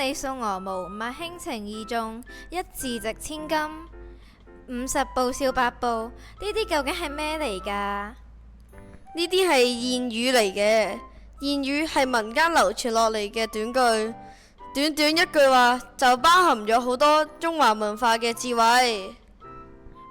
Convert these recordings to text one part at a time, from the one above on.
麗素娥毛，物輕情意重，一字值千金，50步笑百步，呢啲究竟係咩嚟㗎？呢啲係諺語嚟嘅，諺語係民間流傳落嚟嘅短句，短短一句話就包含咗好多中華文化嘅智慧。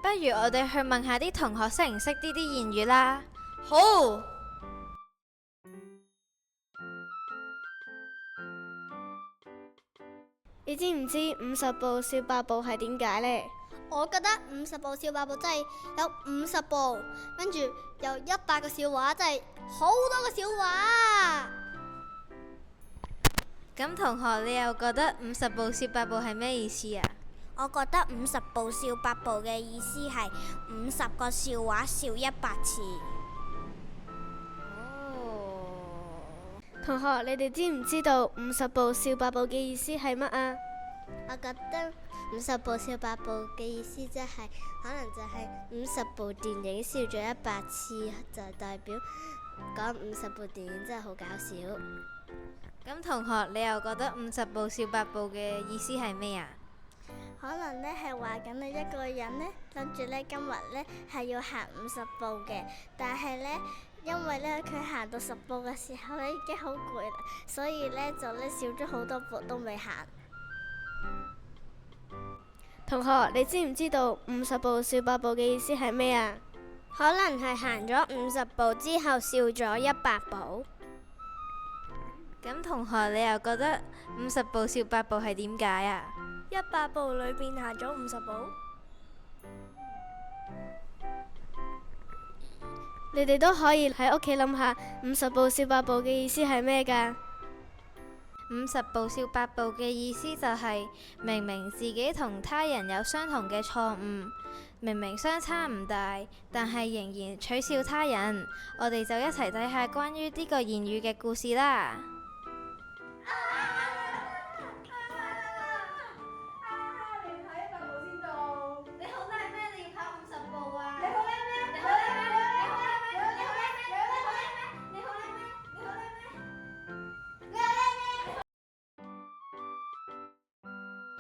不如我哋去問下啲同學識唔識呢啲諺語啦。好，你知唔知50步笑百步係點解呢？我覺得50步笑百步真係有50步，跟住有100個笑話，真係好多個笑話。咁同學，你又覺得50步笑百步係咩意思啊？我覺得50步笑百步嘅意思係50個笑話笑100次。同學，你哋知唔知道50步笑百步嘅意思係乜啊？我覺得50步笑百步嘅意思即係可能就係50部電影笑咗100次，就代表講50部電影真係好搞笑。咁同學，你又覺得50步笑百步嘅意思係咩啊？可能呢係話緊你一個人呢，諗住呢今日呢係要行50步嘅，但係呢因為呢佢行到10步嘅時候呢已經好攰啦，所以呢就呢少咗好多步都未行。同學，你知唔知道50步笑百步嘅意思係咩啊？可能係行咗50步之後笑咗100步。咁同學，你又覺得50步笑百步係點解啊？100步裏邊行咗50步。你哋都可以喺屋企諗下50步笑百步嘅意思係咩㗎？50步笑百步嘅意思就係明明自己同他人有相同嘅錯誤，明明相差唔大，但係仍然取笑他人。我哋就一齊睇下關於呢個諺語嘅故事啦。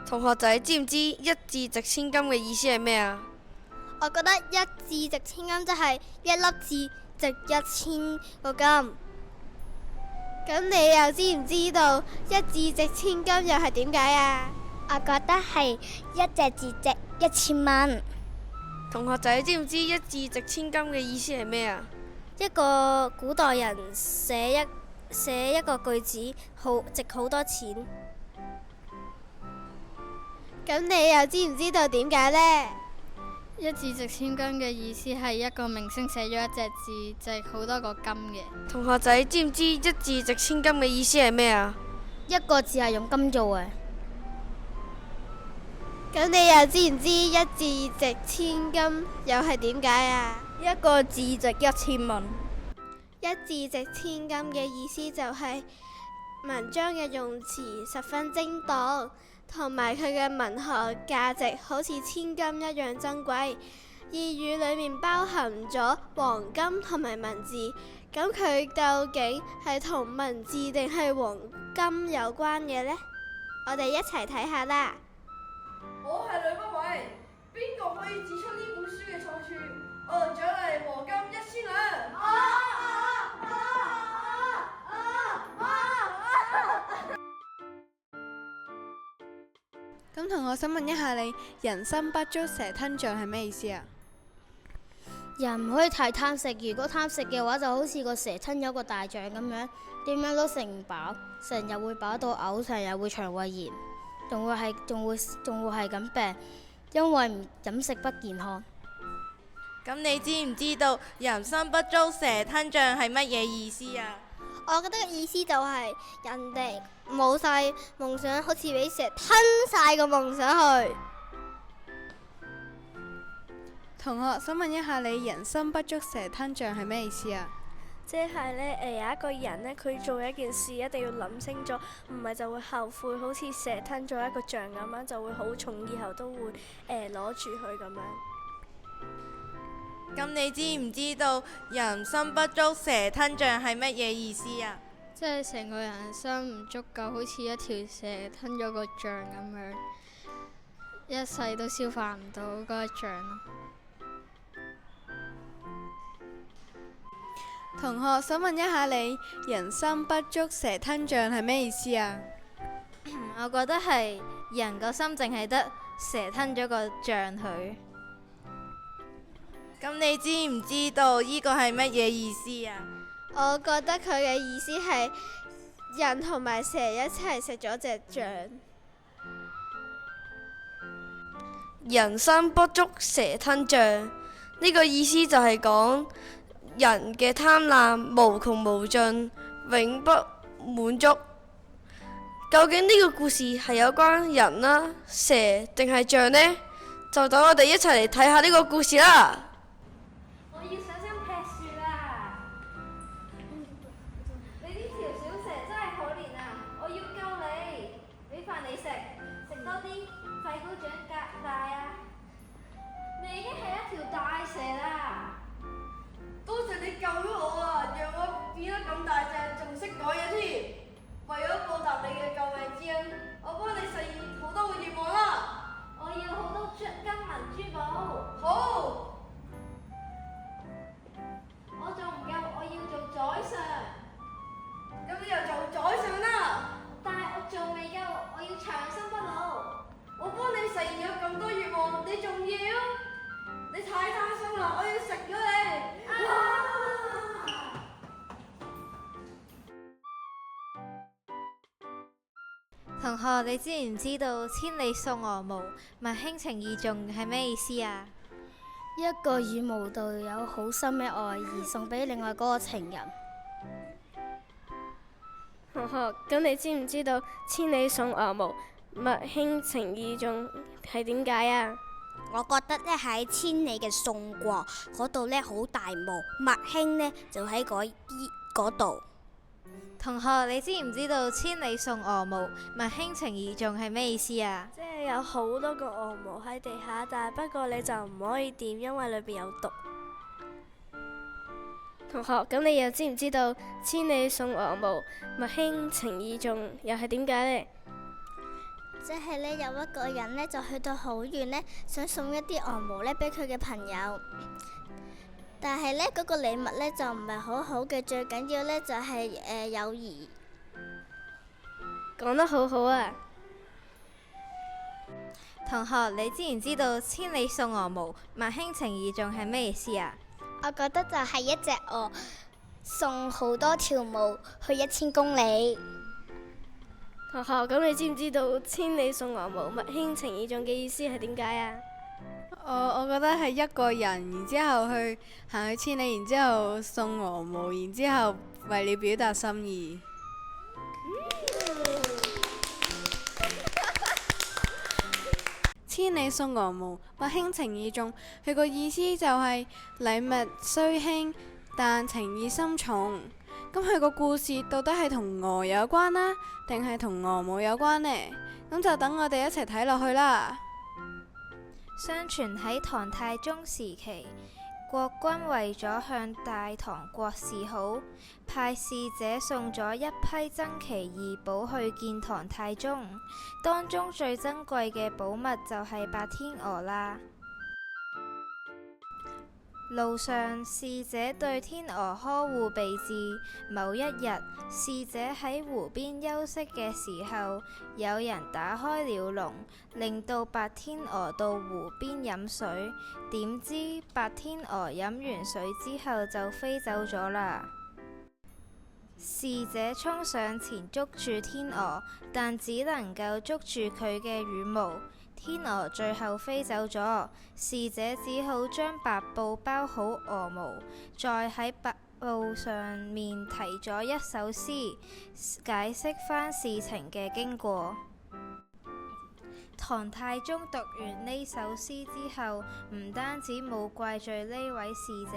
同學仔知唔知一字值千金嘅意思係咩啊？我覺得一字值千金即係一粒字值1000個金。咁你又知唔知道一字值千金又係點解啊？我覺得係一隻字值1000蚊。同學仔知唔知一字值千金嘅意思係咩啊？一個古代人寫一個句子值好多錢。咁你又知唔知道點解呢？一字值千金嘅意思係一個明星寫咗一隻字值好多個金嘅。同學仔知唔知一字值千金嘅意思係咩啊？一個字係用金做嘅。咁你又知唔知一字值千金又係點解啊？一個字值1000蚊。一字值千金嘅意思就係文章嘅用詞十分精當，同埋佢嘅文學價值好似千金一樣珍貴。諺語裏面包含咗黃金同埋文字，咁佢究竟係同文字定係黃金有關嘅呢？我哋一齊睇下啦。我係呂不韋，邊個可以指出呢本書嘅錯處？我就獎勵黃金1000兩。咁同我想問一下你，人心不足蛇吞象係咩意思啊？人唔可以太貪食，如果貪食嘅話，就好似個蛇吞咗個大象咁樣，點樣都食唔飽，成日會飽到嘔，成日會腸胃炎，仲會係咁病，因為飲食不健康。咁你知唔知道人心不足蛇吞象係乜嘢意思啊？我覺得意思就係人哋冇晒夢想，好似俾蛇吞晒個夢想去。同學想問一下你，人心不足蛇吞象係咩意思啊？即係呢，有一個人呢，佢做一件事一定要諗清楚，唔係就會後悔，好似蛇吞咗一個象咁樣，就會好重，以後都會攞住佢咁樣。咁你知唔知道人心不足蛇吞象係乜嘢意思啊？即係成個人生唔足夠，好似一條蛇吞咗個象咁樣，一世都消化唔到嗰個象咯。同學，想問一下你，人心不足蛇吞象係咩意思啊？我覺得係人個心淨係得蛇吞咗個象佢。咁你知唔知道呢個係乜嘢意思啊？我覺得佢嘅意思係人同埋蛇一齊食咗隻象。人心不足蛇吞象，呢個意思就係講人嘅貪婪無窮無盡，永不滿足。究竟呢個故事係有關人啦、蛇定係象呢？就等我哋一齊嚟睇下呢個故事啦。我要上山劈樹啦！你呢條小蛇真係可憐啊！我要救你，俾飯你食，食多啲，快高長大啊！你已經係一條大蛇啦！多謝你救咗我啊，讓我變得咁大隻，仲識講嘢添。為咗報答你嘅救命之恩，我幫你實現好多個願望啦。我要好多金銀珠寶。好，我仲唔夠，我要做宰相。咁你又做宰相啦。但係我仲未夠，我要長生不老。我幫你實現咗咁多願望，你仲要？你太貪心啦，我要食咗你。同學，你知唔知道千里送鵝毛，物輕情意重係咩意思啊？一個羽毛度有好深嘅愛意送俾另外嗰個情人。同學，咁你知唔知道千里送鵝毛，物輕情意重係點解啊？我覺得呢喺千里嘅送過嗰度呢好大霧，物輕呢就喺嗰度。同學，你知唔知道千里送鵝毛，物輕情意重係咩意思啊？即係有好多個鵝毛喺地下，但係不過你就唔可以掂，因為裏邊有毒。同學，咁你又知唔知道千里送鵝毛，物輕情意重又係點解呢？即係呢，有一個人呢就去到好遠呢，想送一啲鵝毛呢俾佢嘅朋友。但係呢，嗰個禮物呢就唔係好好嘅，最緊要呢就係友誼。講得好好啊！同學，你知唔知道千里送鵝毛，物輕情意重係咩意思啊？我覺得就係一隻鵝送好多條毛去1000公里。同學，咁你知唔知道千里送鵝毛，物輕情意重嘅意思係點解啊？我覺得係一個人，然之後去行去千里，然之後送鵝毛，然之後為你表達心意。千里送鵝毛，物輕情意重。佢個意思就係禮物雖輕，但情意深重。咁佢個故事到底係同鵝有關啦，定係同鵝毛有關呢？咁就等我哋一齊睇落去啦。相傳喺唐太宗時期，國君為咗向大唐國示好，派使者送咗一批珍奇異寶去見唐太宗。當中最珍貴嘅寶物就係白天鵝啦。路上，使者對天鵝呵護備至。某一日，使者喺湖邊休息嘅時候，有人打開了籠，令到白天鵝到湖邊飲水。點知白天鵝飲完水之後就飛走咗啦。使者衝上前捉住天鵝，但只能夠捉住佢嘅羽毛。天鵝最後飛走咗，使者只好將白布包好鵝毛，再喺白布上面題咗一首詩，解釋返事情嘅經過。唐太宗讀完呢首詩之後，唔單止冇怪罪呢位使者，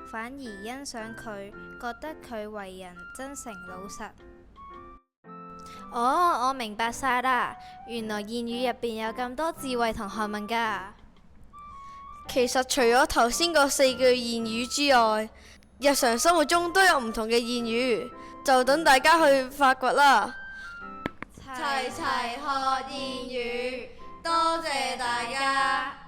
反而欣賞佢，覺得佢為人真誠老實。哦，我明白晒啦，原來諺語入邊有咁多智慧同學問㗎。其實除咗頭先嗰4句諺語之外，日常生活中都有唔同嘅諺語，就等大家去發掘啦。齊齊學言語，多謝大家。